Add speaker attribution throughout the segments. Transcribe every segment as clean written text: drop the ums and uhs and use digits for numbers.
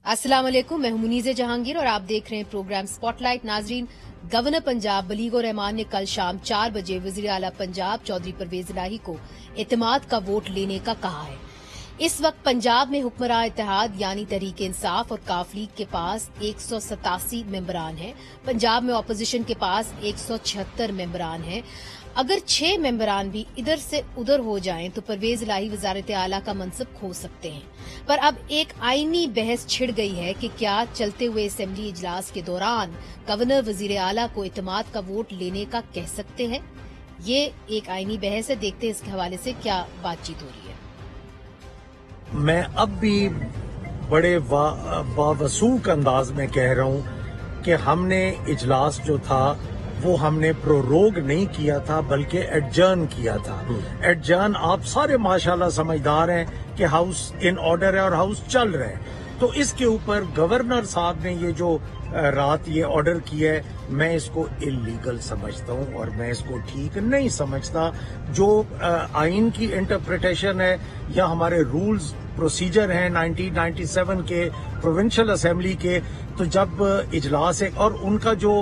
Speaker 1: अस्सलाम वालेकुम, मैं हूं मुनीज़ जहांगीर और आप देख रहे हैं प्रोग्राम स्पॉटलाइट। नाजरीन, गवर्नर पंजाब बलीगो रहमान ने कल शाम 4 बजे वज़ीर आला पंजाब चौधरी परवेज इलाही को एतमाद का वोट लेने का कहा है। इस वक्त पंजाब में हुक्मरान इत्तेहाद यानी तहरीक इंसाफ और काफ लीग के पास 187 मेंबरान हैं। पंजाब में अपोजिशन के पास 176 मेंबरान हैं। अगर 6 मेंबरान भी इधर से उधर हो जाएं तो परवेज इलाही वजारत आला का मनसब खो सकते हैं। पर अब एक आईनी बहस छिड़ गई है कि क्या चलते हुए असेंबली इजलास के दौरान गवर्नर वजीर आला को इत्तेमाद का वोट लेने का कह सकते हैं। ये एक आईनी बहस है, देखते हैं इसके हवाले से क्या बातचीत हो रही है।
Speaker 2: मैं अब भी बड़े बावसूख अंदाज में कह रहा हूं कि हमने इजलास जो था वो हमने प्रोरोग नहीं किया था बल्कि एडजर्न किया था। एडजर्न आप सारे माशाल्लाह समझदार हैं कि हाउस इन ऑर्डर है और हाउस चल रहा है। तो इसके ऊपर गवर्नर साहब ने ये जो रात ये ऑर्डर किया है, मैं इसको इलीगल समझता हूं और मैं इसको ठीक नहीं समझता। जो आइन की इंटरप्रिटेशन है या हमारे रूल्स प्रोसीजर हैं 1997 के प्रोविंशियल असेंबली के, तो जब इजलास है और उनका जो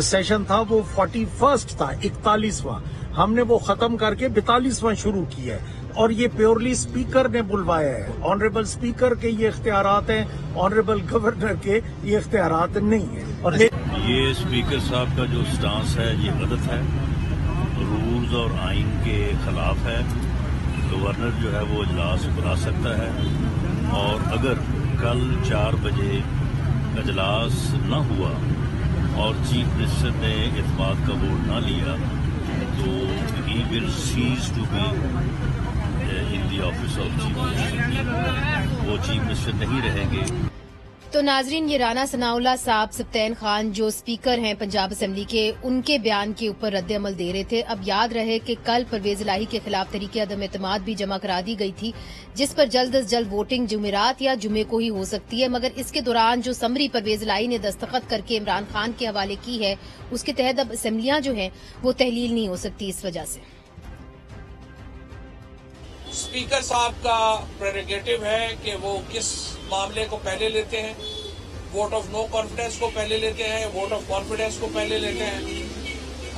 Speaker 2: सेशन था वो 41 था, 41वां, हमने वो खत्म करके 42वां शुरू किया है और ये प्योरली स्पीकर ने बुलवाया है। ऑनरेबल स्पीकर के ये इख्तियारात हैं, ऑनरेबल गवर्नर के ये इख्तियारात नहीं है। और
Speaker 3: ये स्पीकर साहब का जो स्टांस है ये गलत है, रूल्स और आइन के खिलाफ है। गवर्नर जो है वो इजलास बुला सकता है और अगर कल 4 बजे इजलास न हुआ और चीफ मिनिस्टर ने इत्तेमाद का वोट न लिया तो he will cease to be in the office of chief minister. वो चीफ मिनिस्टर नहीं रहेंगे।
Speaker 1: तो नाजरीन, ये राना सनाउल्लाह साहब सब्तैन खान जो स्पीकर हैं पंजाब असेंबली के, उनके बयान के ऊपर रद्द अमल दे रहे थे। अब याद रहे कि कल परवेज इलाही के खिलाफ तहरीक अदम एतमाद भी जमा करा दी गई थी, जिस पर जल्द अज जल्द वोटिंग जुमेरात या जुमे को ही हो सकती है। मगर इसके दौरान जो समरी परवेज इलाही ने दस्तखत करके इमरान खान के हवाले की है, उसके तहत अब असेंबलियां जो हैं वो तहलील नहीं हो सकती। इस वजह से
Speaker 4: स्पीकर साहब का प्रेरोगेटिव है कि वो किस मामले को पहले लेते हैं। वोट ऑफ नो कॉन्फिडेंस को पहले लेते हैं, वोट ऑफ कॉन्फिडेंस को पहले लेते हैं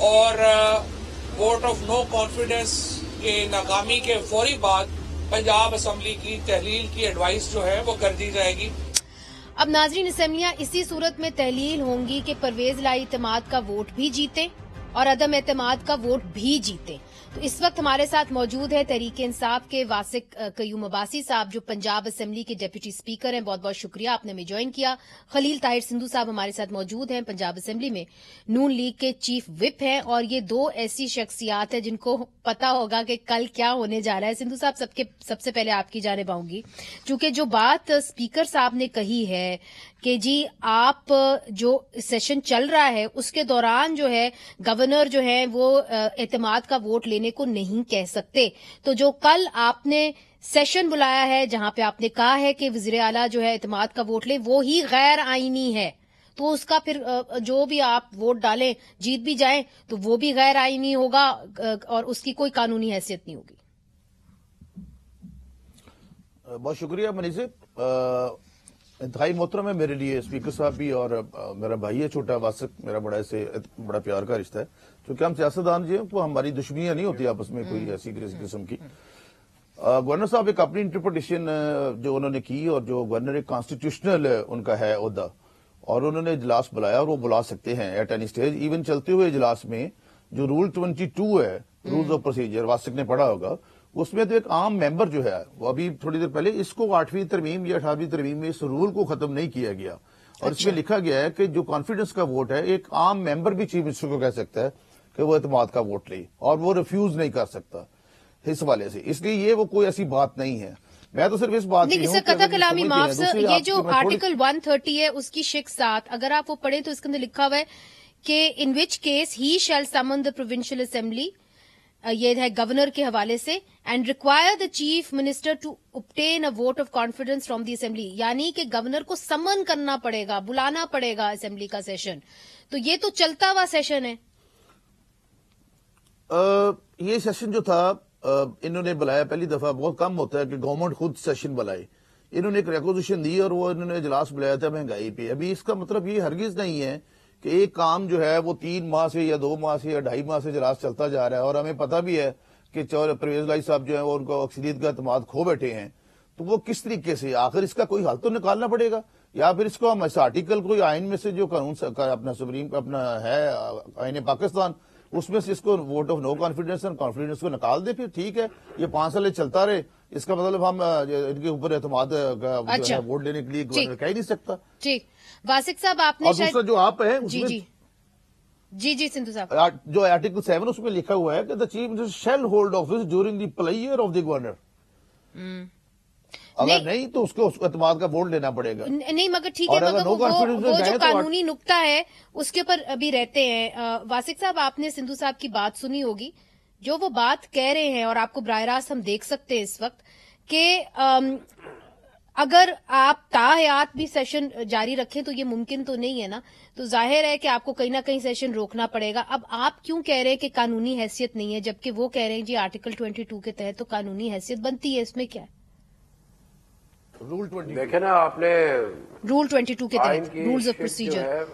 Speaker 4: और वोट ऑफ नो कॉन्फिडेंस के नाकामी के फौरी बाद पंजाब असेंबली की तहलील की एडवाइस जो है वो कर दी जाएगी।
Speaker 1: अब नाजरीन, असेंबलियां इसी सूरत में तहलील होंगी कि परवेज इलाही इत्तेमाद का वोट भी जीते और अदम एतमाद का वोट भी जीते। तो इस वक्त हमारे साथ मौजूद है तहरीक इंसाफ के वासिक कयूम अब्बासी साहब जो पंजाब असेंबली के डिप्टी स्पीकर हैं। बहुत बहुत शुक्रिया, आपने हमें ज्वाइन किया। खलील ताहिर सिंधु साहब हमारे साथ मौजूद हैं, पंजाब असेंबली में नून लीग के चीफ विप हैं। और ये दो ऐसी शख्सियात हैं जिनको पता होगा कि कल क्या होने जा रहा है। सिंधु साहब, सबसे पहले आपकी जानिब आऊंगी, चूंकि जो बात स्पीकर साहब ने कही है कि जी आप जो सेशन चल रहा है उसके दौरान जो है गवर्नर जो है वो एतमाद का वोट लेने को नहीं कह सकते, तो जो कल आपने सेशन बुलाया है जहां पे आपने कहा है कि वज़ीर आला जो है एतमाद का वोट ले, वो ही गैर आईनी है, तो उसका फिर जो भी आप वोट डालें जीत भी जाएं तो वो भी गैर आईनी होगा और उसकी कोई कानूनी हैसियत नहीं होगी।
Speaker 5: बहुत शुक्रिया मनीष। इंतहाई मोहतरम है मेरे लिए स्पीकर साहब भी और मेरा भाई है छोटा वासिक, मेरा बड़ा प्यार का रिश्ता है। क्योंकि हम सियासतदान जो तो हमारी दुश्मनियां नहीं होती आपस में कोई ऐसी किस्म की। गवर्नर साहब एक अपनी इंटरप्रिटेशन जो उन्होंने की और जो गवर्नर एक कॉन्स्टिट्यूशनल उनका है ओहदा और उन्होंने इजलास बुलाया और वो बुला सकते हैं एट एनी स्टेज। इवन चलते हुए इजलास में जो रूल 22 है, रूल्स ऑफ प्रोसीजर, वासिक ने पढ़ा होगा, उसमें तो एक आम मेंबर जो है वो अभी थोड़ी देर पहले इसको 8वीं तरमीम या 18वीं तरमीम में इस रूल को खत्म नहीं किया गया और इसमें लिखा गया है कि जो कॉन्फिडेंस का वोट है एक आम मेंबर भी चीफ मिनिस्टर को कह सकता है कि वो एतमाद का वोट ले और वो रिफ्यूज नहीं कर सकता इस हवाले से। इसलिए ये वो कोई ऐसी बात नहीं है। मैं तो सिर्फ इस बात
Speaker 1: कलामी माफ सर, ये जो आर्टिकल 130 है उसकी शिक 7 अगर आप वो पढ़ें तो इसके अंदर लिखा हुआ है कि in which case he shall summon the provincial assembly, ये है गवर्नर के हवाले से, and require the chief minister to obtain a vote of confidence from the assembly, यानी कि गवर्नर को समन करना पड़ेगा, बुलाना पड़ेगा असेंबली का सेशन। तो ये तो चलता हुआ सेशन है।
Speaker 5: ये सेशन जो था इन्होंने बुलाया पहली दफा, बहुत कम होता है कि गवर्नमेंट खुद सेशन बुलाए। इन्होंने एक रिक्वेजिशन दी और वो इन्होंने इजलास बुलाया था महंगाई पे। अभी इसका मतलब ये हरगिज नहीं है कि एक काम जो है वो 3 माह से या 2 माह से या 2.5 माह से इजलास चलता जा रहा है, और हमें पता भी है कि परवेज लाई साहब जो है वो उनको अक्सरियत का एतमाद खो बैठे हैं। तो वो किस तरीके से, आखिर इसका कोई हल तो निकालना पड़ेगा, या फिर इसको हम इस आर्टिकल कोई आइन में से जो कानून अपना सुप्रीम अपना है आइन पाकिस्तान, उसमें से इसको वोट ऑफ नो कॉन्फिडेंस और कॉन्फिडेंस को निकाल दे, फिर ठीक है, ये 5 साल चलता रहे। इसका मतलब हम इनके ऊपर एतमाद का वोट लेने के लिए गवर्नर कह ही नहीं सकता।
Speaker 1: ठीक, वासिक साहब आपने
Speaker 5: और दूसरा जो आप है
Speaker 1: जी सिंधु साहब,
Speaker 5: जो आर्टिकल 7 उसमें लिखा हुआ है कि the chief minister shall hold office during the player of the governor. अगर नहीं तो उसको एतमाद का वोट लेना पड़ेगा।
Speaker 1: नहीं मगर ठीक है, मगर वो जो कानूनी नुक्ता है उसके ऊपर अभी रहते हैं। वासिक साहब, आपने सिंधु साहब की बात सुनी होगी, जो वो बात कह रहे हैं और आपको बराह रास्त हम देख सकते हैं इस वक्त कि अगर आप ताहयात भी सेशन जारी रखें तो ये मुमकिन तो नहीं है ना, तो जाहिर है कि आपको कहीं ना कहीं सेशन रोकना पड़ेगा। अब आप क्यों कह रहे हैं कि कानूनी हैसियत नहीं है, जबकि वो कह रहे हैं जी आर्टिकल 22 के तहत तो कानूनी हैसियत बनती है, इसमें क्या है?
Speaker 5: रूल 22
Speaker 6: देखे ना आपने,
Speaker 1: रूल 22 के तहत रूल्स ऑफ प्रोसीजर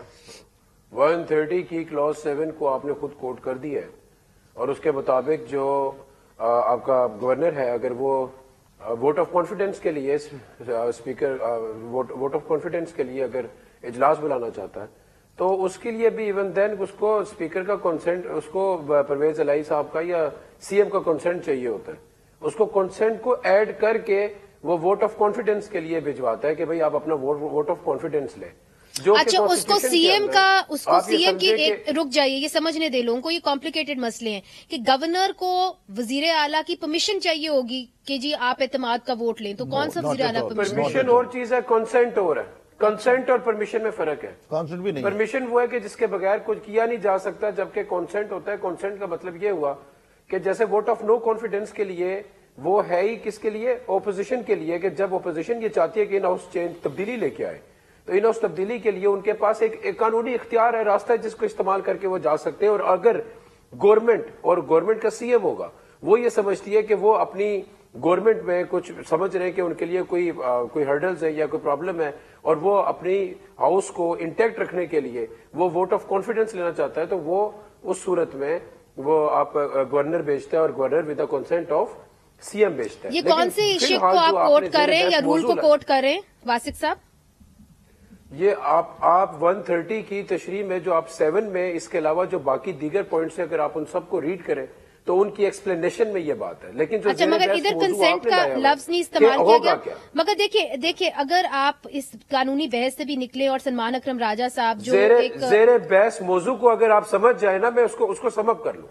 Speaker 6: 130 की क्लॉज 7 को आपने खुद कोट कर दिया है, और उसके मुताबिक जो आपका गवर्नर है, अगर वो वोट ऑफ कॉन्फिडेंस के लिए स्पीकर वोट ऑफ कॉन्फिडेंस के लिए अगर इजलास बुलाना चाहता है, तो उसके लिए भी इवन देन उसको स्पीकर का कंसेंट, उसको परवेज इलाही साहब का या सीएम का कंसेंट चाहिए होता है। उसको कंसेंट को ऐड करके वो वोट ऑफ कॉन्फिडेंस के लिए भिजवाता है कि भाई आप अपना वोट ऑफ कॉन्फिडेंस लें।
Speaker 1: अच्छा, उसको सीएम की एक रुक जाइए, ये समझने दे लोगों को, ये कॉम्प्लिकेटेड मसले हैं कि गवर्नर को वजीर आला की परमिशन चाहिए होगी कि जी आप एतमाद का वोट लें, तो कौन सा वजीर आला
Speaker 6: परमिशन और चीज है, कंसेंट और है। कंसेंट और परमिशन में फर्क है।
Speaker 5: कंसेंट भी नहीं,
Speaker 6: परमिशन वो है कि जिसके बगैर कुछ किया नहीं जा सकता, जबकि कंसेंट होता है, कंसेंट का मतलब ये हुआ कि जैसे वोट ऑफ नो कॉन्फिडेंस के लिए वो है ही किसके लिए, ओपोजिशन के लिए, कि जब ओपोजिशन ये चाहती है कि इन हाउस चेंज तब्दीली लेके आए, तो इन हाउस तब्दीली के लिए उनके पास एक कानूनी इख्तियार है, रास्ता है जिसको इस्तेमाल करके वो जा सकते हैं। और अगर गवर्नमेंट का सीएम होगा, वो ये समझती है कि वो अपनी गवर्नमेंट में कुछ समझ रहे हैं कि उनके लिए कोई हर्डल्स है या कोई प्रॉब्लम है, और वो अपनी हाउस को इंटैक्ट रखने के लिए वो वोट ऑफ कॉन्फिडेंस लेना चाहता है, तो वो उस सूरत में वो आप गवर्नर भेजता है, और governor with the consent of CM भेजता है।
Speaker 1: ये कौन से इश्यू को आप कोट कर रहे हैं या रूल को कोट कर रहे हैं वासिक साहब?
Speaker 6: ये आप 130 की तशरीह में जो आप 7 में, इसके अलावा जो बाकी दीगर पॉइंट्स है, अगर आप उन सबको रीड करें तो उनकी एक्सप्लेनेशन में ये बात है। लेकिन जो
Speaker 1: अच्छा, मगर इधर कंसेंट का लफ्ज नहीं इस्तेमाल किया गया। मगर देखिए अगर आप इस कानूनी बहस से भी निकले और सलमान अकरम राजा साहब जो
Speaker 6: ज़ेरे बहस मौजू को अगर आप समझ जाए ना, मैं उसको समअप कर लूं।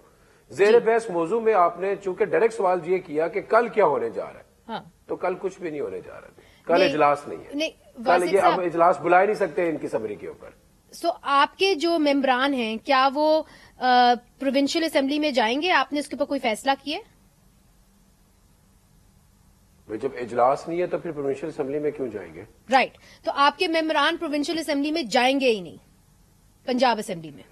Speaker 6: ज़ेरे बहस मौजू में आपने चूंकि डायरेक्ट सवाल ये किया कि कल क्या होने जा रहा है,
Speaker 1: हाँ।
Speaker 6: तो कल कुछ भी नहीं होने जा रहा है, कल इजलास नहीं है, कल ये अब इजलास बुला ही नहीं सकते इनकी समरी के ऊपर।
Speaker 1: सो आपके जो मेंबरान हैं, क्या वो प्रोविंशियल असेंबली में जाएंगे? आपने इसके ऊपर कोई फैसला किया?
Speaker 6: जब इजलास नहीं है तो फिर प्रोविंशियल असेंबली में क्यों जाएंगे?
Speaker 1: राइट, तो आपके मेंबरान प्रोविंशियल असेंबली में जाएंगे ही नहीं, पंजाब असेंबली में।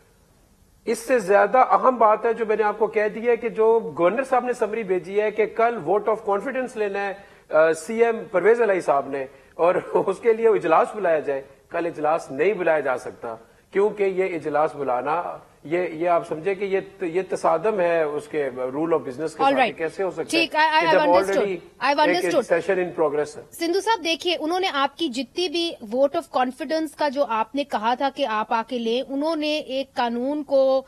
Speaker 6: इससे ज्यादा अहम बात है जो मैंने आपको कह दी है कि जो गवर्नर साहब ने समरी भेजी है कि कल वोट ऑफ कॉन्फिडेंस लेना है सीएम परवेज इलाही साहब ने, और उसके लिए इजलास बुलाया जाए। कल इजलास नहीं बुलाया जा सकता, क्योंकि ये इजलास बुलाना, ये आप समझे कि ये तसादम है उसके रूल ऑफ बिजनेस के साथ। कैसे हो सकता है जब ऑलरेडी सेशन इन प्रोग्रेस है?
Speaker 1: सिंधु साहब देखिए, उन्होंने आपकी जितनी भी वोट ऑफ कॉन्फिडेंस का जो आपने कहा था कि आप आके लें, उन्होंने एक कानून को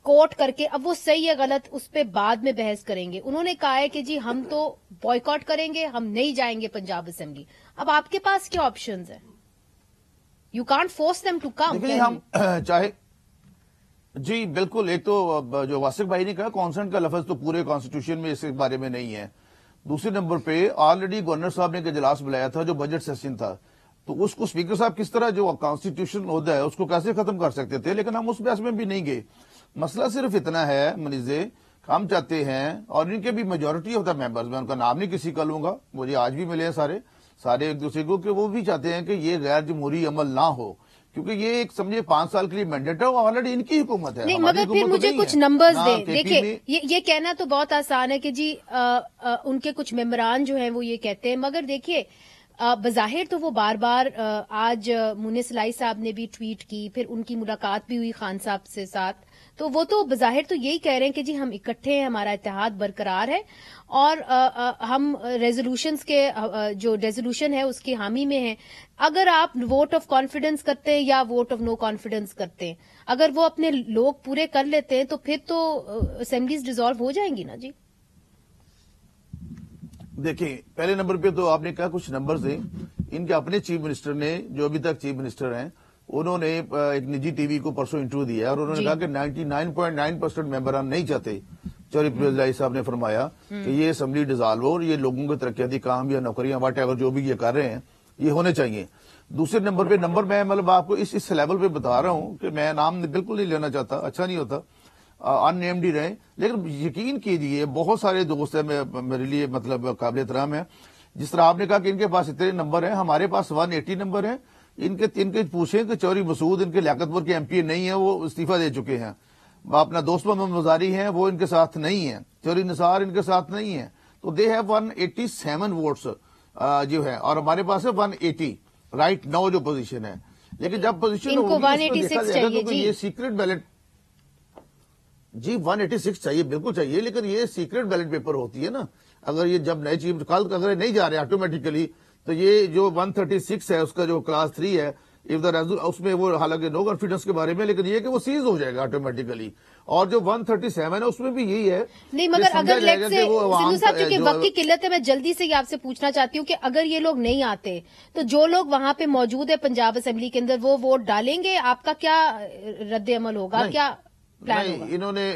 Speaker 1: कोट करके, अब वो सही है गलत उस पर बाद में बहस करेंगे, उन्होंने कहा है कि जी हम तो बॉयकॉट करेंगे, हम नहीं जाएंगे पंजाब असेंबली। अब आपके पास क्या ऑप्शंस है? You can't force them to come.
Speaker 5: हम चाहे जी बिल्कुल, एक तो जो वासिक भाई ने कहा कॉन्सेंट का लफ्ज तो पूरे कॉन्स्टिट्यूशन में इस बारे में नहीं है। दूसरे नंबर पे ऑलरेडी गवर्नर साहब ने एक इजलास बुलाया था जो बजट सेशन था, तो उसको स्पीकर साहब किस तरह जो कॉन्स्टिट्यूशन होता है उसको कैसे खत्म कर सकते थे, लेकिन हम उस बहस में भी नहीं गए। मसला सिर्फ इतना है मनीजे, हम चाहते हैं, और इनके भी मेजोरिटी ऑफ द मेंबर्स, मैं उनका नाम नहीं किसी का लूंगा, मुझे आज भी मिले हैं सारे एक दूसरे को, कि वो भी चाहते हैं कि ये गैर जमहूरी अमल ना हो, क्योंकि ये एक समझे 5 साल के लिए मैंडेट है, ऑलरेडी इनकी हुकूमत है।
Speaker 1: नहीं, मगर फिर मुझे कुछ नंबर्स दे। देखिए ये कहना तो बहुत आसान है कि जी उनके कुछ मेंबरान जो हैं वो ये कहते हैं, मगर देखिए बज़ाहिर तो वो बार बार आज मुनिस लाई साहब ने भी ट्वीट की, फिर उनकी मुलाकात भी हुई खान साहब से साथ, तो वो तो बज़ाहिर तो यही कह रहे हैं कि जी हम इकट्ठे हैं, हमारा इत्तेहाद बरकरार है और हम रेजोल्यूशंस के जो रेजोल्यूशन है उसकी हामी में हैं। अगर आप वोट ऑफ कॉन्फिडेंस करते हैं या वोट ऑफ नो कॉन्फिडेंस करते हैं, अगर वो अपने लोग पूरे कर लेते हैं तो फिर तो असेंबलीज डिसॉल्व हो जाएंगी ना जी।
Speaker 5: देखिए, पहले नंबर पे तो आपने कहा कुछ नंबर्स हैं, इनके अपने चीफ मिनिस्टर ने, जो अभी तक चीफ मिनिस्टर हैं, उन्होंने एक निजी टीवी को परसों इंटरव्यू दिया और उन्होंने कहा कि 99.9% मेंबरान नहीं चाहते। चौधरी परवेज लाई साहब ने फरमाया कि ये असेंबली डिसॉल्व हो और ये लोगों के तरक्याती काम या नौकरियां वाट एवर जो भी ये कर रहे हैं ये होने चाहिए। दूसरे नंबर पे मैं मतलब आपको इस लेवल पे बता रहा हूं कि मैं नाम बिल्कुल नहीं लेना चाहता, अच्छा नहीं होता, अननेम्ड ही रहे, लेकिन यकीन कीजिए बहुत सारे दोस्त हैं मेरे लिए मतलब काबिल एहतराम है। जिस तरह आपने कहा कि इनके पास इतने नंबर हैं, हमारे पास 180 नंबर हैं। इनके पूछें कि चौधरी मसूद इनके लियाकतपुर के एमपी नहीं है, वो इस्तीफा दे चुके हैं। अपना दोस्त मोहम्मद मजारी हैं, वो इनके साथ नहीं है। चौधरी निसार इनके साथ नहीं है। तो दे हैव 187 वोट्स जो है, और हमारे पास है 180 राइट नाउ जो पोजीशन है। लेकिन जब पोजीशन
Speaker 1: इनको 186 चाहिए
Speaker 5: तो
Speaker 1: जी।
Speaker 5: ये सीक्रेट बैलेट जी 186 चाहिए, बिल्कुल चाहिए, लेकिन ये सीक्रेट बैलेट पेपर होती है ना। अगर ये जब नए चीफ कल अगर नहीं जा रहे ऑटोमेटिकली, तो ये जो 136 है उसका जो क्लास 3 है इफ द उसमें वो हालांकि नो कॉन्फिडेंस के बारे में, लेकिन ये कि वो सीज हो जाएगा ऑटोमेटिकली। और जो 137 है उसमें भी यही है।
Speaker 1: नहीं, मगर अगर लेट्स से सिंधु साहब चूंकि वक्त की किल्लत है, मैं जल्दी से आपसे पूछना चाहती हूँ कि अगर ये लोग नहीं आते तो जो लोग वहां पे मौजूद है पंजाब असेंबली के अंदर वो वोट डालेंगे, आपका क्या रद्द अमल होगा, क्या प्लान होगा?
Speaker 5: इन्होंने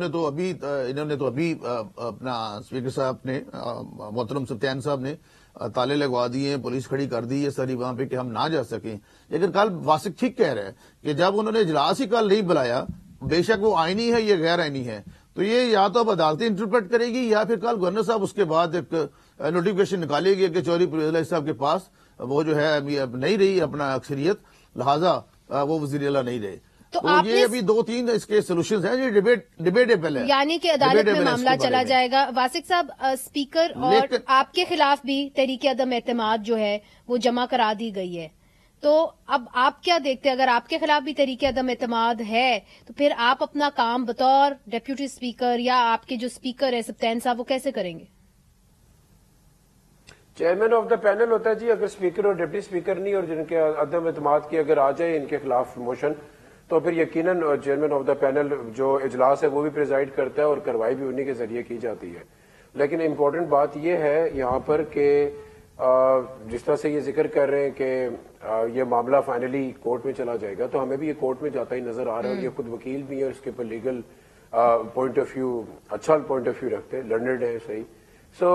Speaker 5: तो अभी अपना स्पीकर साहब ने मोहतरम सत्यान साहब ने ताले लगवा दिए, पुलिस खड़ी कर दी है सारी वहां पे कि हम ना जा सकें। लेकिन कल वासिक ठीक कह रहे हैं कि जब उन्होंने इजलास ही कल नहीं बुलाया, बेशक वो आईनी है या गैर आईनी है, तो ये या तो अब अदालतें इंटरप्रेट करेगी या फिर कल गवर्नर साहब उसके बाद एक नोटिफिकेशन निकालेगी कि चौधरी परवेज लाई साहब के पास वो जो है नहीं रही अपना अक्सरियत, लिहाजा वो वज़ीर आला नहीं रहे। तो ये अभी 2-3 इसके सोल्यूशन हैं, ये डिबेटेबल है,
Speaker 1: यानी कि अदालत में मामला चला जाएगा। वासिक साहब, स्पीकर और आपके खिलाफ भी तहरीक अदम एतमाद जो है वो जमा करा दी गई है, तो अब आप क्या देखते हैं? अगर आपके खिलाफ भी तहरीक अदम एतमाद है तो फिर आप अपना काम बतौर डेप्यूटी स्पीकर या आपके जो स्पीकर है सत्यान साहब वो कैसे करेंगे?
Speaker 6: चेयरमैन ऑफ द पैनल होता है जी, अगर स्पीकर और डिप्टी स्पीकर नहीं और जिनके अदम एतमाद की अगर आ जाए इनके खिलाफ मोशन, तो फिर यकीनन चेयरमैन ऑफ द पैनल जो इजलास है वो भी प्रिजाइड करता है और कार्रवाई भी उन्हीं के जरिए की जाती है। लेकिन इम्पोर्टेंट बात यह है यहाँ पर कि जिस तरह से ये जिक्र कर रहे हैं कि ये मामला फाइनली कोर्ट में चला जाएगा, तो हमें भी ये कोर्ट में जाता ही नजर आ रहा है। और ये खुद वकील भी है और इसके ऊपर लीगल पॉइंट ऑफ व्यू अच्छा पॉइंट ऑफ व्यू रखते हैं, लर्नड है सही। सो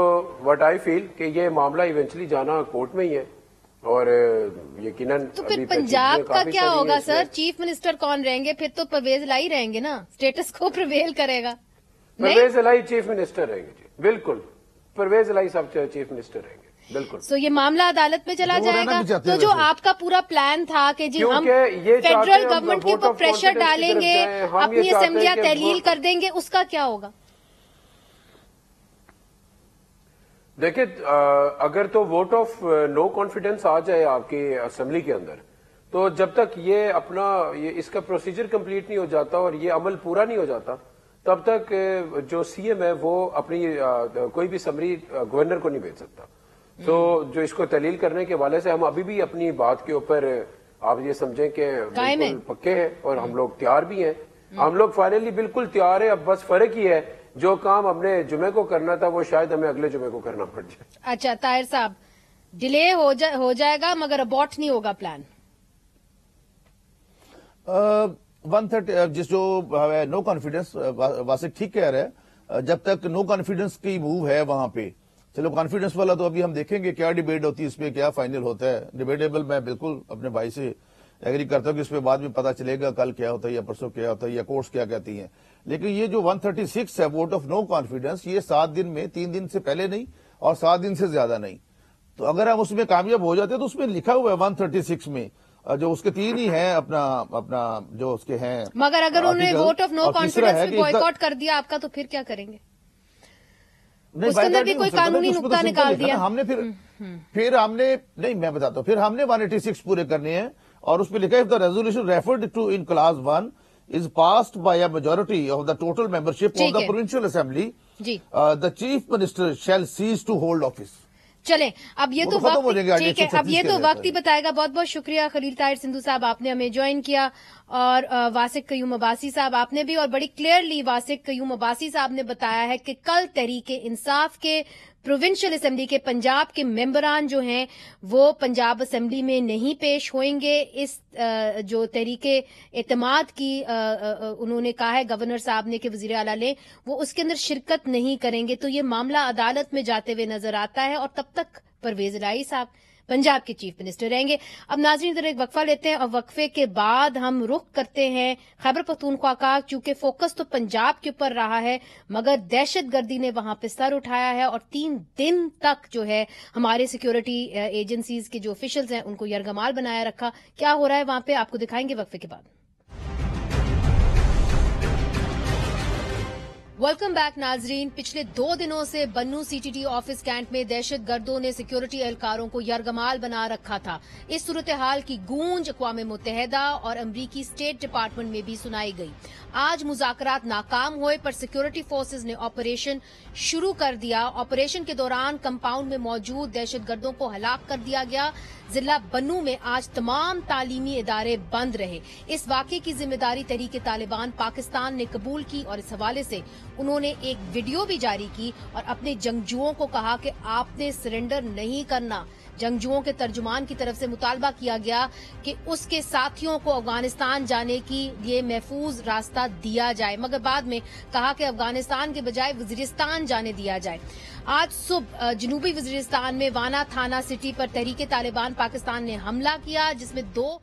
Speaker 6: व्हाट आई फील कि ये मामला इवेंचुअली जाना कोर्ट में ही है और यकीनन।
Speaker 1: तो फिर पंजाब का क्या होगा सर? चीफ मिनिस्टर कौन रहेंगे? फिर तो परवेज लाई रहेंगे ना, स्टेटस को प्रिवेल करेगा।
Speaker 6: परवेज लाई चीफ मिनिस्टर रहेंगे जी, बिल्कुल परवेज लाई साहब चीफ मिनिस्टर रहेंगे, बिल्कुल।
Speaker 1: सो ये मामला अदालत में चला जाएगा। तो जो आपका पूरा प्लान था कि जी हम फेडरल गवर्नमेंट के ऊपर प्रेशर डालेंगे, अपनी असेंबलियां तहलील कर देंगे, उसका क्या होगा?
Speaker 6: देखिए, अगर तो वोट ऑफ नो कॉन्फिडेंस आ जाए आपकी असेंबली के अंदर, तो जब तक ये अपना इसका प्रोसीजर कंप्लीट नहीं हो जाता और ये अमल पूरा नहीं हो जाता, तब तक जो सीएम है वो अपनी कोई भी समरी गवर्नर को नहीं भेज सकता। तो जो इसको तहलील करने के वाले से हम अभी भी अपनी बात के ऊपर आप ये समझें कि बिल्कुल पक्के हैं और हम लोग तैयार भी हैं। हम लोग फाइनली बिल्कुल तैयार है। अब बस फर्क ही है, जो काम हमने जुमे को करना था वो शायद हमें अगले जुमे को करना पड़ जाए।
Speaker 1: अच्छा ताहिर साहब, डिले हो जाएगा मगर अबॉर्ट नहीं होगा प्लान।
Speaker 5: 130 जिस जो नो कॉन्फिडेंस वासिक ठीक कह रहे हैं, जब तक नो कॉन्फिडेंस की मूव है वहां पे, चलो कॉन्फिडेंस वाला तो अभी हम देखेंगे क्या डिबेट होती है, इस पे क्या फाइनल होता है। डिबेटेबल मैं बिल्कुल अपने भाई से एग्री करता हूं कि इस पे बाद में पता चलेगा कल क्या होता है या परसों क्या होता है या कोर्ट्स क्या कहती हैं। लेकिन ये जो 136 है वोट ऑफ नो कॉन्फिडेंस, ये 7 दिन में 3 दिन से पहले नहीं और 7 दिन से ज्यादा नहीं। तो अगर हम उसमें कामयाब हो जाते तो उसमें लिखा हुआ है 136 में जो उसके 3 ही हैं अपना जो उसके हैं।
Speaker 1: मगर अगर उन्होंने वोट ऑफ नो कॉन्फिडेंस में बॉयकॉट कर दिया आपका, तो फिर क्या करेंगे? उसके अंदर भी कोई कानूनी नुक्ता निकाल दिया।
Speaker 5: हमने फिर پھر ہم نے نہیں میں بتاتا ہوں پھر ہم نے 186 پورے کرنے ہیں اور اس پہ لکھا ہے the resolution referred to in clause 1 is passed by a majority of the total membership of the provincial assembly.
Speaker 1: G
Speaker 5: The chief minister shall cease to hold office.
Speaker 1: چلیں اب یہ تو
Speaker 5: ختم ہو جائیں گے
Speaker 1: وقت ٹھیک ہے، اب یہ تو وقت ہی
Speaker 5: ہے.
Speaker 1: بتائے گا. بہت بہت شکریہ خلیل طاہر سندھو صاحب، آپ نے ہمیں جوائن کیا، اور واسق قیوم عباسی صاحب آپ نے بھی، اور بڑی کلیئرلی واسق قیوم عباسی صاحب نے بتایا ہے کہ کل تحریک انصاف کے پروونشل اسمبلی کے پنجاب کے ممبران جو ہیں وہ پنجاب اسمبلی میں نہیں پیش ہوئیں گے. اس جو تحریک اعتماد کی انہوں نے کہا ہے گورنر صاحب نے کہ وزیر اعلیٰ نے وہ اس کے اندر شرکت نہیں کریں گے، تو یہ معاملہ عدالت میں جاتے ہوئے نظر آتا ہے، اور تب تک پرویز الہی صاحب پنجاب کے چیف منسٹر رہیں گے. اب ناظرین ادھر ایک وقفہ لیتے ہیں، اور وقفے کے بعد ہم رخ کرتے ہیں خیبر پختونخوا کا، چونکہ فوکس تو پنجاب کے اوپر رہا ہے مگر دہشت گردی نے وہاں پہ سر اٹھایا ہے، اور 3 دن تک جو ہے ہمارے سیکیورٹی ایجنسیز کے جو افیشلز ہیں ان کو یرغمال بنایا رکھا. کیا ہو رہا ہے وہاں پہ آپ کو دکھائیں گے وقفے کے بعد. ویلکم بیک ناظرین. پچھلے 2 دنوں سے Bannu C T T office cantt میں دہشت گردوں نے سیکیورٹی اہلکاروں کو یرغمال بنا رکھا تھا. اس صورتحال کی گونج اقوام متحدہ اور امریکی اسٹیٹ ڈپارٹمنٹ میں بھی سنائی گئی. آج مذاکرات ناکام ہوئے پر سیکیورٹی فورسز نے آپریشن شروع کر دیا. آپریشن کے دوران کمپاؤنڈ میں موجود دہشت گردوں کو ہلاک کر دیا گیا. ضلع بنو میں آج تمام تعلیمی ادارے بند رہے. اس واقعے کی ذمہ داری تحریک طالبان پاکستان نے قبول کی، اور اس حوالے سے انہوں نے ایک ویڈیو بھی جاری کی اور اپنے جنگجوؤں کو کہا کہ آپ نے سرنڈر نہیں کرنا. جنگجوؤں کے ترجمان کی طرف سے مطالبہ کیا گیا کہ اس کے ساتھیوں کو افغانستان جانے کی لیے محفوظ راستہ دیا جائے، مگر بعد میں کہا کہ افغانستان کے بجائے وزیرستان جانے دیا جائے. آج صبح جنوبی وزیرستان میں وانا تھانہ سٹی پر تحریک طالبان پاکستان نے حملہ کیا، جس میں 2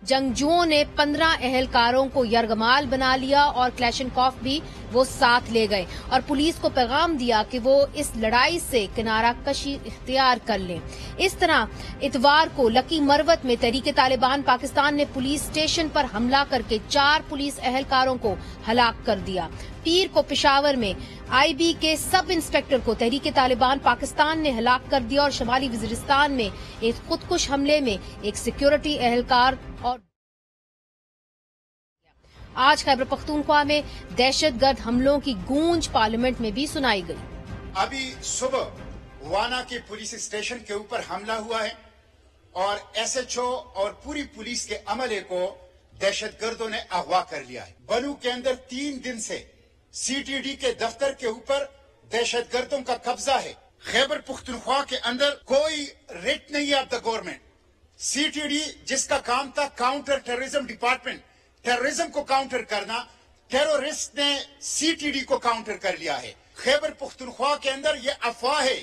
Speaker 1: جنگجوؤں نے 15 اہلکاروں کو یرغمال بنا لیا، اور کلیشنکوف بھی وہ ساتھ لے گئے، اور پولیس کو پیغام دیا کہ وہ اس لڑائی سے کنارہ کشی اختیار کر لیں. اس طرح اتوار کو لکی مروت میں تحریک طالبان پاکستان نے پولیس اسٹیشن پر حملہ کر کے 4 پولیس اہلکاروں کو ہلاک کر دیا. پیر کو پشاور میں آئی بی کے سب انسپکٹر کو تحریک طالبان پاکستان نے ہلاک کر دیا، اور شمالی وزیرستان میں ایک خودکش حملے میں ایک سیکیورٹی اہلکار اور آج خیبر پختونخوا میں دہشت گرد حملوں کی گونج پارلیمنٹ میں بھی سنائی گئی.
Speaker 7: ابھی صبح وانا کے پولیس اسٹیشن کے اوپر حملہ ہوا ہے، اور ایس ایچ او اور پوری پولیس کے عملے کو دہشت گردوں نے اغوا کر لیا ہے. بنو کے اندر 3 دن سے سی ٹی ڈی کے دفتر کے اوپر دہشت گردوں کا قبضہ ہے. خیبر پختونخوا کے اندر کوئی ریٹ نہیں ہے of the government. C T D جس کا کام تھا کاؤنٹر ٹیررزم ڈپارٹمنٹ، ٹیررزم کو کاؤنٹر کرنا، ٹیرورسٹ نے سی ٹی ڈی کو کاؤنٹر کر لیا ہے. خیبر پختونخوا کے اندر یہ افواہ ہے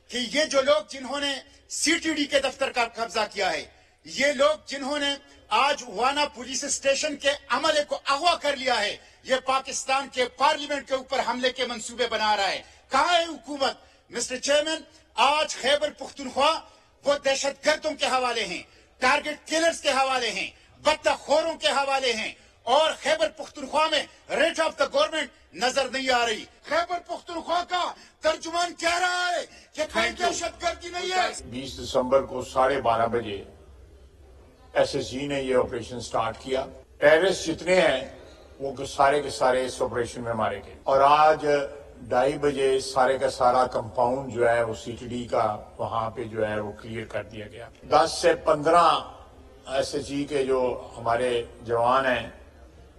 Speaker 7: کہ یہ جو لوگ جنہوں نے سی ٹی ڈی کے دفتر کا قبضہ کیا ہے، یہ لوگ جنہوں نے آج وانا پولیس اسٹیشن کے عملے کو اغوا کر لیا ہے، یہ پاکستان کے پارلیمنٹ کے اوپر حملے کے منصوبے بنا رہا ہے. کہاں ہے حکومت؟ مسٹر چیئرمین، آج خیبر پختونخوا وہ دہشت گردوں کے حوالے ہیں، ٹارگٹ کلرز کے حوالے ہیں، بدہ خوروں کے حوالے ہیں، اور خیبر پختونخوا میں ریٹ آف دا گورنمنٹ نظر نہیں آ رہی. خیبر پختونخوا کا ترجمان کہہ رہا ہے کہ کوئی دہشت گردی نہیں ہے.
Speaker 8: 20 دسمبر کو 12:30 بجے ایس ایس جی نے یہ آپریشن سٹارٹ کیا. ٹیررسٹ جتنے ہیں وہ سارے کے سارے اس آپریشن میں مارے گئے، اور آج 2:30 بجے سارے کا سارا کمپاؤنڈ جو ہے وہ سی ٹی ڈی کا وہاں پہ جو ہے وہ کلیئر کر دیا گیا. 10 سے 15 ایس ایس جی کے جو ہمارے جوان ہیں،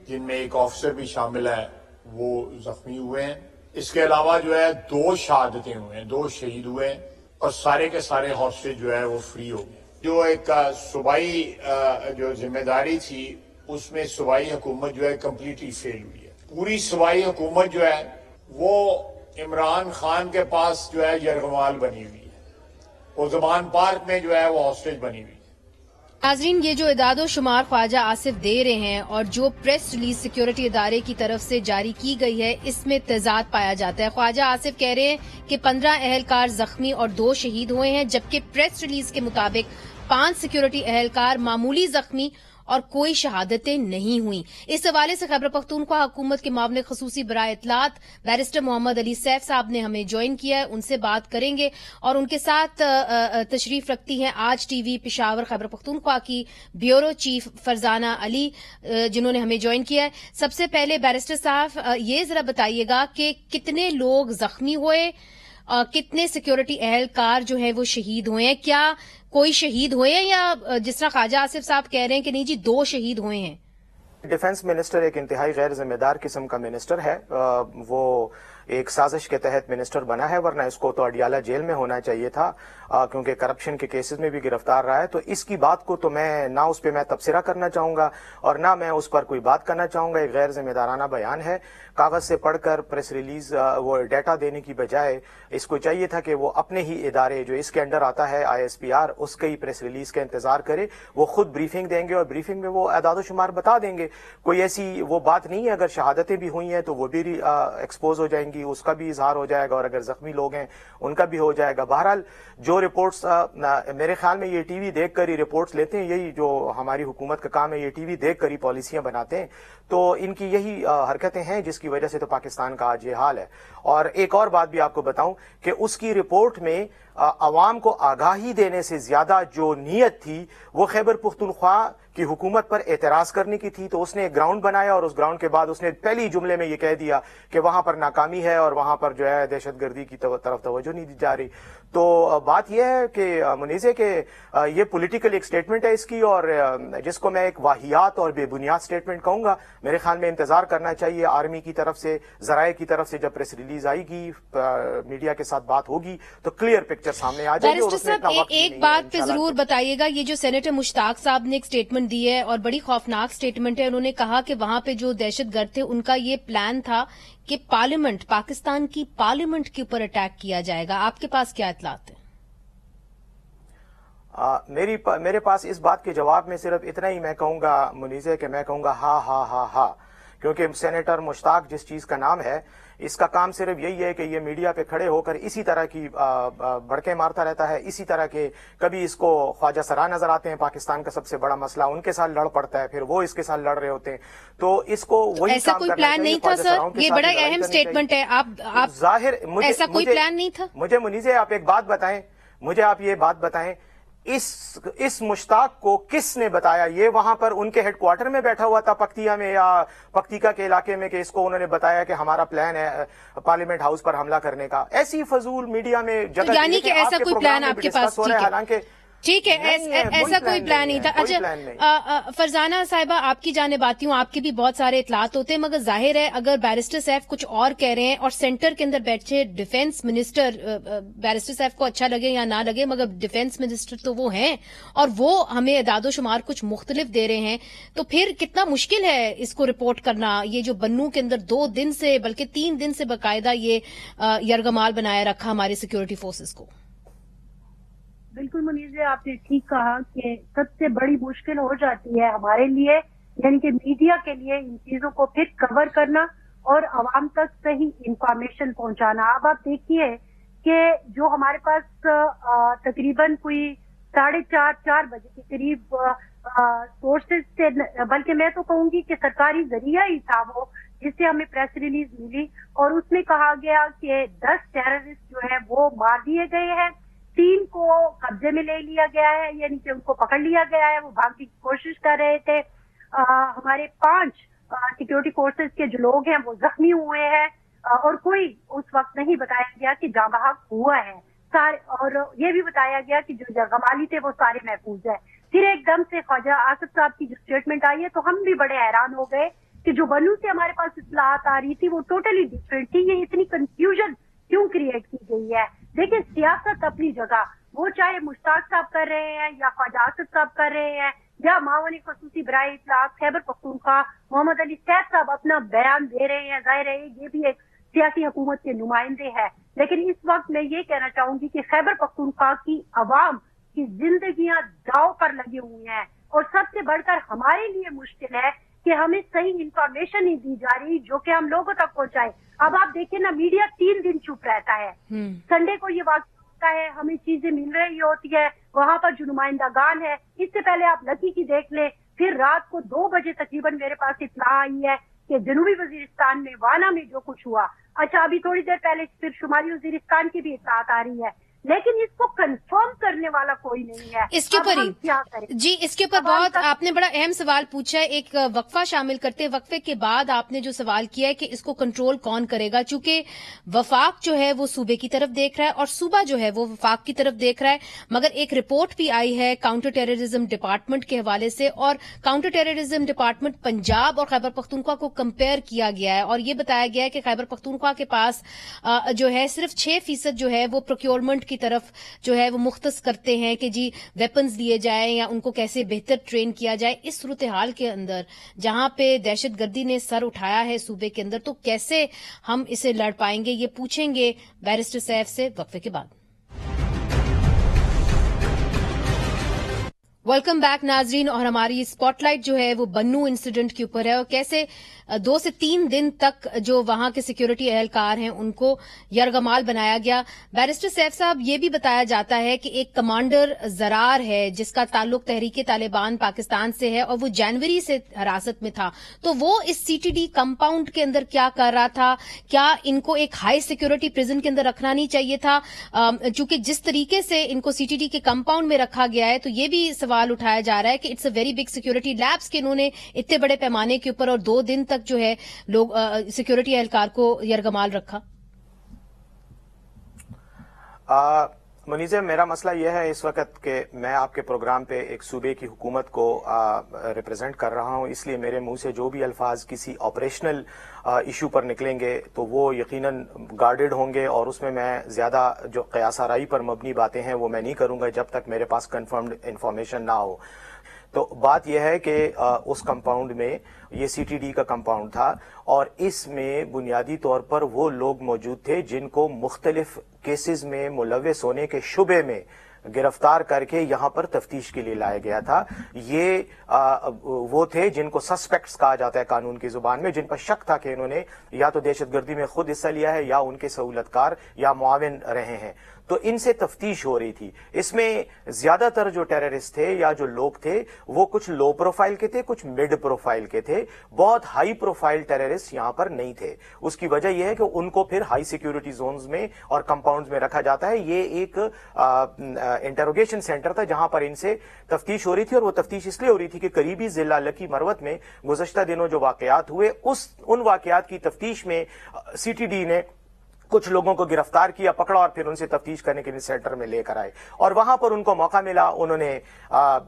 Speaker 8: جن میں ایک آفیسر بھی شامل ہے، وہ زخمی ہوئے ہیں. اس کے علاوہ جو ہے 2 شہادتیں ہوئے ہیں، 2 شہید ہوئے ہیں، اور سارے کے سارے ہاسٹیج جو ہے وہ فری ہو گئے. جو ایک صوبائی جو ذمہ داری تھی، اس میں صوبائی حکومت جو ہے کمپلیٹلی فیل ہوئی ہے. پوری صوبائی حکومت جو ہے وہ عمران خان کے پاس جو ہے یرغمال بنی ہوئی ہے، وہ زمان پارک میں جو ہے وہ ہاسٹیج بنی ہوئی ہے.
Speaker 1: ناظرین، یہ جو اعداد و شمار خواجہ آصف دے رہے ہیں اور جو پریس ریلیز سیکیورٹی ادارے کی طرف سے جاری کی گئی ہے، اس میں تضاد پایا جاتا ہے. خواجہ آصف کہہ رہے ہیں کہ 15 اہلکار زخمی اور 2 شہید ہوئے ہیں، جبکہ پریس ریلیز کے مطابق 5 سیکیورٹی اہلکار معمولی زخمی और कोई शहादतें नहीं हुई। इस हवाले से खैबर पख्तूनख्वा हुकूमत के मामले खसूसी बराए इत्तलात बैरिस्टर मोहम्मद अली सैफ साहब ने हमें ज्वाइन किया है, उनसे बात करेंगे और उनके साथ तशरीफ रखती हैं आज टीवी पेशावर खैबर पख्तूनख्वा की ब्यूरो चीफ फरजाना अली, जिन्होंने हमें ज्वाइन किया है। सबसे पहले बैरिस्टर साहब ये जरा बताइएगा कि कितने लोग जख्मी हुए, कितने सिक्योरिटी एहलकार जो है वो शहीद हुए हैं, क्या कोई शहीद हुए हैं या जिस तरह ख्वाजा आसिफ साहब कह रहे हैं कि नहीं जी 2 शहीद हुए हैं?
Speaker 9: डिफेंस मिनिस्टर एक इंतहाई गैर जिम्मेदार किस्म का मिनिस्टर है। वो एक साजिश के तहत मिनिस्टर बना है, वरना इसको तो अडियाला जेल में होना चाहिए था, क्योंकि करप्शन के केसेस में भी गिरफ्तार रहा है। तो इसकी बात को तो मैं ना उस पर मैं तबसरा करना चाहूंगा और ना मैं उस पर कोई बात करना चाहूंगा। एक गैर जिम्मेदाराना बयान है, कागज से पढ़कर प्रेस रिलीज वो डेटा देने की बजाय इसको चाहिए था कि वो अपने ही इदारे जो इसके अंडर आता है ISPR, उसके ही प्रेस रिलीज का इंतजार करे। वो खुद ब्रीफिंग देंगे और ब्रीफिंग में वो अदाद शुमार बता देंगे। कोई ऐसी वो बात नहीं है, अगर शहादतें भी हुई हैं तो वो भी एक्सपोज हो जाएंगी, उसका भी इजहार हो जाएगा, और अगर जख्मी लोग हैं उनका भी हो जाएगा। बहरहाल जो रिपोर्ट्स मेरे ख्याल में ये टीवी देख कर ही रिपोर्ट्स लेते हैं, यही जो हमारी हुकूमत का काम है, ये टीवी देख कर ही पॉलिसियां बनाते हैं। तो इनकी यही हरकतें हैं जिसकी वजह से तो पाकिस्तान का आज ये हाल है। और एक और बात भी आपको बताऊं कि उसकी रिपोर्ट में अवाम को आगाही देने से ज्यादा जो नीयत थी वो खैबर पख्तूनख्वा की हुकूमत पर एतराज करने की थी। तो उसने एक ग्राउंड बनाया और उस ग्राउंड के बाद उसने पहली जुमले में ये कह दिया कि वहां पर नाकामी है और वहां पर जो है दहशतगर्दी की तरफ तवज्जो नहीं दी जा रही। तो बात यह है कि मुनीज़े के ये पॉलिटिकल एक स्टेटमेंट है इसकी, और जिसको मैं एक वाहियात और बेबुनियाद स्टेटमेंट कहूंगा। मेरे ख्याल में इंतजार करना चाहिए आर्मी की तरफ से, जराये की तरफ से। जब प्रेस रिलीज आएगी, मीडिया के साथ बात होगी तो क्लियर पिक्चर सामने आ जाएगी। और उसमें इतना वक्त
Speaker 1: एक बात पे जरूर बताइएगा, ये जो सेनेटर मुश्ताक साहब ने एक स्टेटमेंट दी है और बड़ी खौफनाक स्टेटमेंट है। उन्होंने कहा कि वहां पे जो दहशतगर्द थे उनका ये प्लान था कि पार्लियामेंट, पाकिस्तान की पार्लियामेंट के ऊपर अटैक किया जाएगा। आपके पास क्या इत्तलात है?
Speaker 9: मेरे पास इस बात के जवाब में सिर्फ इतना ही मैं कहूंगा मुनीज़े कि मैं कहूंगा हा हा हा हा, क्योंकि सेनेटर मुश्ताक जिस चीज का नाम है, इसका काम सिर्फ यही है कि ये मीडिया पे खड़े होकर इसी तरह की भड़के मारता रहता है। इसी तरह के कभी इसको ख्वाजा सरा नजर आते हैं, पाकिस्तान का सबसे बड़ा मसला, उनके साथ लड़ पड़ता है, फिर वो इसके साथ लड़ रहे होते हैं। तो इसको वही
Speaker 1: ऐसा कोई प्लान नहीं था सर, ये बड़ा अहम स्टेटमेंट है। आप
Speaker 9: जाहिर
Speaker 1: ऐसा कोई प्लान नहीं था।
Speaker 9: मुझे मुनीज़े आप एक बात बताएं, मुझे आप ये बात बताएं, इस मुश्ताक को किसने बताया? ये वहां पर उनके हेडक्वार्टर में बैठा हुआ था पक्तिया में या पक्तिका के इलाके में कि इसको उन्होंने बताया कि हमारा प्लान है पार्लियामेंट हाउस पर हमला करने का? ऐसी फजूल मीडिया में जगह,
Speaker 1: यानी कि ऐसा कोई प्लान आपके पास?
Speaker 9: हालांकि
Speaker 1: ठीक है, ऐसा कोई प्लान नहीं था। अच्छा फरजाना साहिबा, आपकी जानिब आती हूँ, आपके भी बहुत सारे इतलात होते हैं, मगर जाहिर है अगर बैरिस्टर सैफ कुछ और कह रहे हैं और सेंटर के अंदर बैठे डिफेंस मिनिस्टर, बैरिस्टर सैफ को अच्छा लगे या ना लगे मगर डिफेंस मिनिस्टर तो वो हैं और वो हमें एदादो शुमार कुछ मुख्तलिफ दे रहे हैं, तो फिर कितना मुश्किल है इसको रिपोर्ट करना। ये जो बन्नू के अंदर 2 दिन से बल्कि 3 दिन से बाकायदा ये यरगमाल बनाए रखा हमारी सिक्योरिटी फोर्सेस को।
Speaker 10: बिल्कुल मुनीज़े, आपने ठीक कहा कि सबसे बड़ी मुश्किल हो जाती है हमारे लिए, यानी कि मीडिया के लिए, इन चीजों को फिर कवर करना और आवाम तक सही इंफॉर्मेशन पहुंचाना। अब आप देखिए कि जो हमारे पास तकरीबन कोई 4:30 बजे के करीब सोर्सेज से, बल्कि मैं तो कहूंगी कि सरकारी जरिया ही था वो, जिससे हमें प्रेस रिलीज मिली और उसमें कहा गया कि 10 टेररिस्ट जो है वो मार दिए गए हैं, 3 को कब्जे में ले लिया गया है, यानी कि उनको पकड़ लिया गया है, वो भागने की कोशिश कर रहे थे। हमारे 5 सिक्योरिटी फोर्सेस के जो लोग हैं वो जख्मी हुए हैं और कोई उस वक्त नहीं बताया गया कि जाँ बहक हुआ है सारे, और ये भी बताया गया कि जो जरगमाली थे वो सारे महफूज है। फिर एकदम से ख्वाजा आसिफ साहब की जो स्टेटमेंट आई है तो हम भी बड़े हैरान हो गए कि जो बन्नू से हमारे पास इत्तलात आ रही थी वो टोटली डिफरेंट थी। ये इतनी कंफ्यूजन क्यों क्रिएट की गई है? देखिए, सियासत अपनी जगह, वो चाहे मुश्ताक साहब कर रहे हैं या ख्वाजा आसिफ साहब कर रहे हैं या मावनी खसूसी बराए इत्तलात खैबर पख्तूनख्वा मोहम्मद अली सैफ साहब अपना बयान दे रहे हैं। जाहिर है ये भी एक सियासी हुकूमत के नुमाइंदे हैं, लेकिन इस वक्त मैं ये कहना चाहूंगी कि खैबर पख्तूनख्वा की अवाम की जिंदगियां दाव पर लगी हुई हैं और सबसे बढ़कर हमारे लिए मुश्किल है कि हमें सही इंफॉर्मेशन नहीं दी जा रही जो कि हम लोगों तक पहुंचाए। अब आप देखिए ना, मीडिया 3 दिन चुप रहता है, संडे को ये वाक़या होता है, हमें चीजें मिल रही होती है, वहां पर जो नुमाइंदागान है, इससे पहले आप लकी की देख लें, फिर रात को 2 बजे तकरीबन मेरे पास इत्तला आई है कि जनूबी वजीरिस्तान में वाना में जो कुछ हुआ। अच्छा, अभी थोड़ी देर पहले फिर शुमाली वजीरिस्तान की भी इत्तलात आ रही है, लेकिन इसको कंफर्म करने वाला कोई नहीं है।
Speaker 1: इसके ऊपर ही
Speaker 10: क्या करें
Speaker 1: जी, इसके ऊपर बहुत आपने बड़ा अहम सवाल पूछा है। एक वक्फा शामिल करते हैं, वक्फे के बाद आपने जो सवाल किया है कि इसको कंट्रोल कौन करेगा, चूंकि वफाक जो है वो सूबे की तरफ देख रहा है और सूबा जो है वो वफाक की तरफ देख रहा है। मगर एक रिपोर्ट भी आई है काउंटर टेररिज्म डिपार्टमेंट के हवाले से, और काउंटर टेररिज्म डिपार्टमेंट पंजाब और खैबर पख्तूनख्वा को कंपेयर किया गया है और ये बताया गया है कि खैबर पख्तूनख्वा के पास जो है सिर्फ 6% जो है वो प्रोक्योरमेंट की तरफ जो है वो मुख्तस करते हैं कि जी वेपन्स दिए जाए या उनको कैसे बेहतर ट्रेन किया जाए। इस सूरत हाल के अंदर जहां पे दहशतगर्दी ने सर उठाया है सूबे के अंदर, तो कैसे हम इसे लड़ पाएंगे, ये पूछेंगे बैरिस्टर सैफ से वक्फे के बाद। वेलकम बैक नाजरीन, और हमारी स्पॉटलाइट जो है वो बन्नू इंसिडेंट के ऊपर है और कैसे 2 से 3 दिन तक जो वहां के सिक्योरिटी एहलकार हैं उनको यरगमाल बनाया गया। बैरिस्टर सैफ साहब, ये भी बताया जाता है कि एक कमांडर जरार है जिसका ताल्लुक तहरीके तालिबान पाकिस्तान से है और वो जनवरी से हिरासत में था, तो वो इस सीटीडी कंपाउंड के अंदर क्या कर रहा था? क्या इनको एक हाई सिक्योरिटी प्रिजन के अंदर रखना नहीं चाहिए था? चूंकि जिस तरीके से इनको सीटीडी के कंपाउंड में रखा गया है, तो ये भी सवाल उठाया जा रहा है कि it's a very big security labs के इन्होंने इतने बड़े पैमाने के ऊपर और 2 दिन तक जो है लोग सिक्योरिटी एहलकार को यरगमाल रखा।
Speaker 9: मुनीज़, मेरा मसला यह है इस वक्त कि मैं आपके प्रोग्राम पे एक सूबे की हुकूमत को रिप्रेजेंट कर रहा हूं, इसलिए मेरे मुंह से जो भी अल्फाज किसी ऑपरेशनल इशू पर निकलेंगे तो वो यकीनन गार्डेड होंगे और उसमें मैं ज्यादा जो क़यास आराई पर मबनी बातें हैं वो मैं नहीं करूंगा जब तक मेरे पास कंफर्म्ड इंफॉर्मेशन ना हो। तो बात यह है कि उस कंपाउंड में ये सीटीडी का कंपाउंड था और इसमें बुनियादी तौर पर वो लोग मौजूद थे जिनको मुख्तलिफ केसेस में मुलव्वस होने के शुबे में गिरफ्तार करके यहां पर तफ्तीश के लिए लाया गया था। ये वो थे जिनको सस्पेक्ट्स कहा जाता है कानून की जुबान में, जिन पर शक था कि इन्होंने या तो दहशतगर्दी में खुद हिस्सा लिया है या उनके सहूलतकार या मुआविन रहे हैं। तो इनसे तफ्तीश हो रही थी। इसमें ज्यादातर जो टेररिस्ट थे या जो लोग थे वो कुछ लो प्रोफाइल के थे, कुछ मिड प्रोफाइल के थे। बहुत हाई प्रोफाइल टेररिस्ट यहां पर नहीं थे। उसकी वजह यह है कि उनको फिर हाई सिक्योरिटी जोन्स में और कंपाउंड्स में रखा जाता है। ये एक इंटरोगेशन सेंटर था जहां पर इनसे तफ्तीश हो रही थी और वो तफ्तीश इसलिए हो रही थी कि करीबी जिला लकी मरवत में गुज़श्ता दिनों जो वाकयात हुए उन वाकयात की तफ्तीश में सीटीडी ने कुछ लोगों को गिरफ्तार किया, पकड़ा और फिर उनसे तफ्तीश करने के लिए सेंटर में लेकर आए और वहां पर उनको मौका मिला। उन्होंने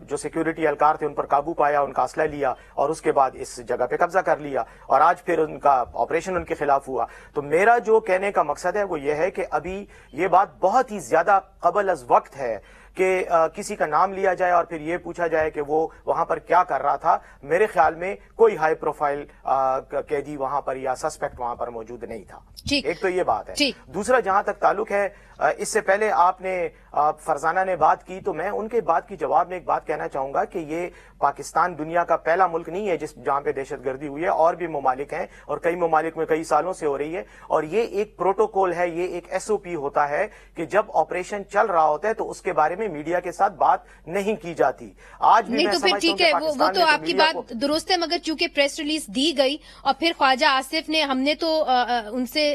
Speaker 9: जो सिक्योरिटी एहलकार थे उन पर काबू पाया, उनका असला लिया और उसके बाद इस जगह पे कब्जा कर लिया और आज फिर उनका ऑपरेशन उनके खिलाफ हुआ। तो मेरा जो कहने का मकसद है वो ये है कि अभी ये बात बहुत ही ज्यादा कबल अज वक्त है कि किसी का नाम लिया जाए और फिर ये पूछा जाए कि वो वहां पर क्या कर रहा था। मेरे ख्याल में कोई हाई प्रोफाइल कैदी वहां पर या सस्पेक्ट वहां पर मौजूद नहीं था। एक तो ये बात है। दूसरा, जहां तक ताल्लुक है, इससे पहले आपने फरजाना ने बात की तो मैं उनके बात की जवाब में एक बात कहना चाहूंगा कि ये पाकिस्तान दुनिया का पहला मुल्क नहीं है जहां पे दहशतगर्दी हुई है। और भी ममालिक हैं और कई ममालिक में कई सालों से हो रही है और ये एक प्रोटोकॉल है, ये एक SOP होता है कि जब ऑपरेशन चल रहा होता है तो उसके बारे में मीडिया के साथ बात नहीं की जाती। आज भी
Speaker 1: नहीं तो फिर ठीक है, वो तो आपकी बात दुरुस्त है, मगर चूंकि प्रेस रिलीज दी गई और फिर ख्वाजा आसिफ ने, हमने तो उनसे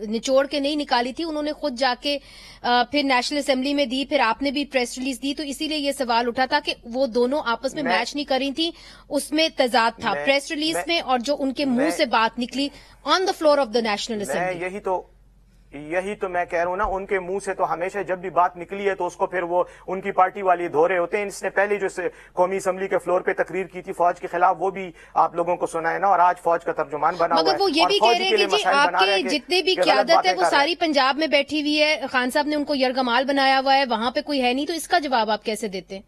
Speaker 1: निचोड़ के नहीं निकाली थी, उन्होंने खुद जाके फिर नेशनल असेंबली में दी, फिर आपने भी प्रेस रिलीज दी, तो इसीलिए ये सवाल उठा था कि वो दोनों आपस में मैच नहीं कर रही थी, उसमें तजाद था प्रेस रिलीज में और जो उनके मुंह से बात निकली on the floor of the national assembly.
Speaker 9: यही तो मैं कह रहा हूं ना, उनके मुंह से तो हमेशा जब भी बात निकली है तो उसको फिर वो उनकी पार्टी वाले धो रहे होते हैं। इसने पहले जो कौमी असेंबली के फ्लोर पे तकरीर की थी फौज के खिलाफ, वो भी आप लोगों को सुना है ना, और आज फौज का तर्जुमान बना हुआ है।
Speaker 1: मगर वो ये भी कह रहे हैं कि जी आपके जितने भी क़यादत है वो सारी पंजाब में बैठी हुई है, खान साहब ने उनको यरगमाल बनाया हुआ है, वहां पे कोई है नहीं, तो इसका जवाब आप कैसे देते हैं?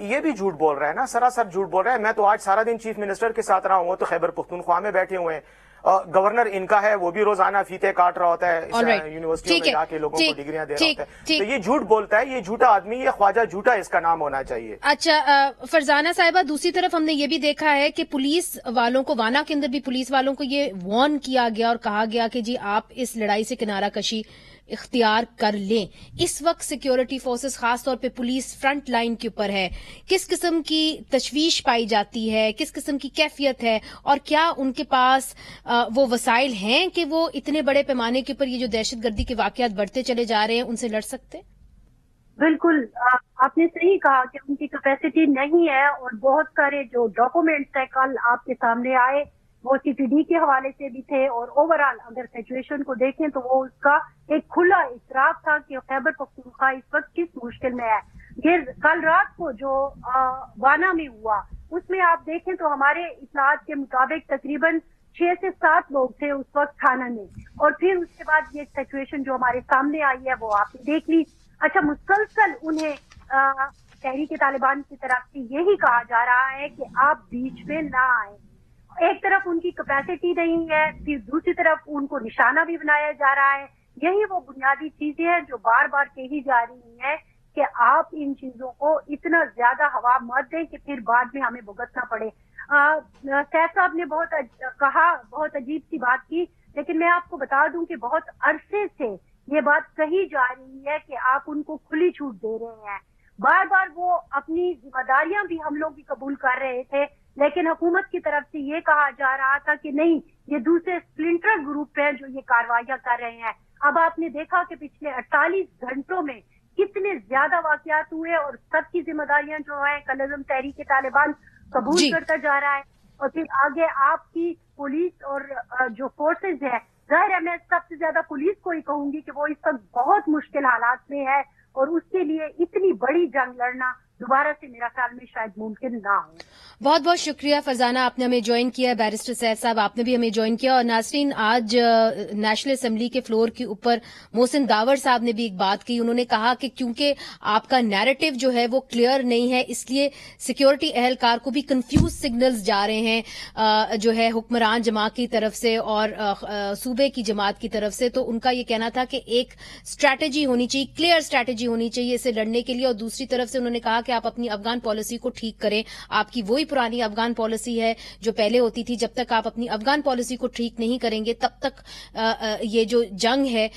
Speaker 9: ये भी झूठ बोल रहा है ना, सरासर झूठ बोल रहा है। मैं तो आज सारा दिन चीफ मिनिस्टर के साथ रहा हूं, वो तो खैबर पख्तूनख्वा में बैठे हुए हैं। गवर्नर इनका है, वो भी रोजाना फीते काट रहा होता है यूनिवर्सिटी में जाके लोगों को डिग्रियां दे रहा होता है। तो ये झूठ बोलता है, ये झूठा आदमी, ये ख्वाजा झूठा इसका नाम होना चाहिए।
Speaker 1: अच्छा फरजाना साहिबा, दूसरी तरफ हमने ये भी देखा है कि पुलिस वालों को, वाना के अंदर भी पुलिस वालों को ये वार्न किया गया और कहा गया कि जी आप इस लड़ाई से किनारा कशी इख्तियार कर लें। इस वक्त सिक्योरिटी फोर्सेस खास तौर पे पुलिस फ्रंट लाइन के ऊपर है, किस किस्म की तशवीश पाई जाती है, किस किस्म की कैफियत है, और क्या उनके पास वो वसाइल हैं कि वो इतने बड़े पैमाने के ऊपर ये जो दहशतगर्दी के वाकयात बढ़ते चले जा रहे हैं उनसे लड़ सकते?
Speaker 10: बिल्कुल, आपने सही कहा कि उनकी कैपेसिटी नहीं है, और बहुत सारे जो डॉक्यूमेंट्स है कल आपके सामने आए वो सीपीडी के हवाले से भी थे, और ओवरऑल अगर सिचुएशन को देखें तो वो उसका एक खुला इतराफ था कि खैबर पख्तूनख्वा इस वक्त किस मुश्किल में है। ये कल रात को जो वाना में हुआ उसमें आप देखें तो हमारे इत्तलात के मुताबिक तकरीबन 6 से 7 लोग थे उस वक्त थाना में, और फिर उसके बाद ये सिचुएशन जो हमारे सामने आई है वो आपने देख ली। अच्छा, मुसलसल उन्हें तहरीक तालिबान की तरफ से यही कहा जा रहा है कि आप बीच में ना आए। एक तरफ उनकी कैपेसिटी नहीं है, फिर दूसरी तरफ उनको निशाना भी बनाया जा रहा है। यही वो बुनियादी चीजें हैं जो बार बार कही जा रही है कि आप इन चीजों को इतना ज्यादा हवा मत दें कि फिर बाद में हमें भुगतना पड़े। सैफ साहब ने बहुत अजीब सी बात की, लेकिन मैं आपको बता दूं कि बहुत अरसे से ये बात कही जा रही है कि आप उनको खुली छूट दे रहे हैं। बार बार वो अपनी जिम्मेदारियां भी हम लोग भी कबूल कर रहे थे, लेकिन हुकूमत की तरफ से ये कहा जा रहा था कि नहीं, ये दूसरे स्प्लिंटर ग्रुप हैं जो ये कार्रवाइयां कर रहे हैं। अब आपने देखा कि पिछले 48 घंटों में कितने ज्यादा वाकयात हुए, और सबकी जिम्मेदारियां जो है कल-ए-आज़म तहरीक तालिबान कबूल करता जा रहा है। और फिर आगे आपकी पुलिस और जो फोर्सेज है, जाहिर है मैं सबसे ज्यादा पुलिस को ही कहूंगी कि वो इस वक्त बहुत मुश्किल हालात में है, और उसके लिए इतनी बड़ी जंग लड़ना दोबारा से मेरा ख्याल में शायद मुमकिन ना हो।
Speaker 1: बहुत बहुत शुक्रिया फरजाना, आपने हमें ज्वाइन किया। बैरिस्टर सैफ साहब आपने भी हमें ज्वाइन किया। और नाज़रीन, आज नेशनल असेंबली के फ्लोर के ऊपर मोहसिन दावर साहब ने भी एक बात की। उन्होंने कहा कि क्योंकि आपका नैरेटिव जो है वो क्लियर नहीं है, इसलिए सिक्योरिटी एहलकार को भी कंफ्यूज सिग्नल्स जा रहे हैं जो है हुक्मरान जमात की तरफ से और सूबे की जमात की तरफ से। तो उनका ये कहना था कि एक स्ट्रैटेजी होनी चाहिए, क्लियर स्ट्रैटेजी होनी चाहिए इसे लड़ने के लिए। और दूसरी तरफ से उन्होंने कहा कि आप अपनी अफगान पॉलिसी को ठीक करें। आपकी वही पुरानी अफगान पॉलिसी है जो पहले होती थी। जब तक आप अपनी अफगान पॉलिसी को ठीक नहीं करेंगे तब तक ये जो जंग है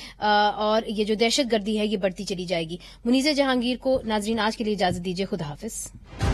Speaker 1: और ये जो दहशतगर्दी है ये बढ़ती चली जाएगी। मुनीज़ा जहांगीर को नाज़रीन आज के लिए इजाजत दीजिए। खुदा हाफिज।